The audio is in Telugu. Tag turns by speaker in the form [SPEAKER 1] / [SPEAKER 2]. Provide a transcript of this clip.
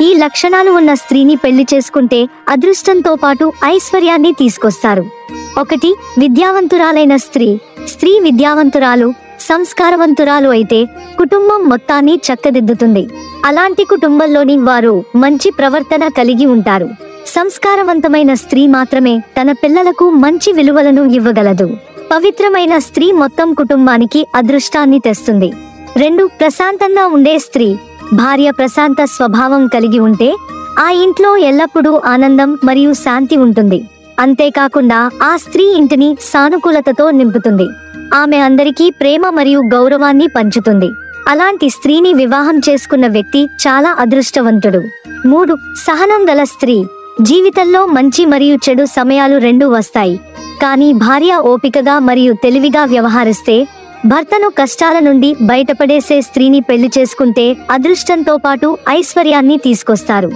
[SPEAKER 1] ఈ లక్షణాలు ఉన్న స్త్రీని పెళ్లి చేసుకుంటే అదృష్టంతో పాటు ఐశ్వర్యాన్ని తీసుకొస్తారు. 1. విద్యావంతురాలైన స్త్రీ. స్త్రీ విద్యావంతురాలు, సంస్కారవంతురాలు అయితే కుటుంబం మొత్తాన్ని చక్కదిద్దుతుంది. అలాంటి కుటుంబంలోని వారు మంచి ప్రవర్తన కలిగి ఉంటారు. సంస్కారవంతమైన స్త్రీ మాత్రమే తన పిల్లలకు మంచి విలువలను ఇవ్వగలదు. పవిత్రమైన స్త్రీ మొత్తం కుటుంబానికి అదృష్టాన్ని తెస్తుంది. 2. ప్రశాంతంగా ఉండే స్త్రీ. భార్య ప్రశాంత స్వభావం కలిగి ఉంటే ఆ ఇంట్లో ఎల్లప్పుడూ ఆనందం మరియు శాంతి ఉంటుంది. అంతేకాకుండా ఆ స్త్రీ ఇంటిని సానుకూలతతో నింపుతుంది. ఆమె అందరికీ ప్రేమ మరియు గౌరవాన్ని పంచుతుంది. అలాంటి స్త్రీని వివాహం చేసుకున్న వ్యక్తి చాలా అదృష్టవంతుడు. 3. సహనం గల స్త్రీ. జీవితంలో మంచి మరియు చెడు సమయాలు రెండూ వస్తాయి. కానీ భార్య ఓపికగా మరియు తెలివిగా వ్యవహరిస్తే భర్తను కష్టాల నుండి బయటపడేసే స్త్రీని పెళ్లి చేసుకుంటే అదృష్టంతో పాటు ఐశ్వర్యాన్ని తీసుకొస్తారు.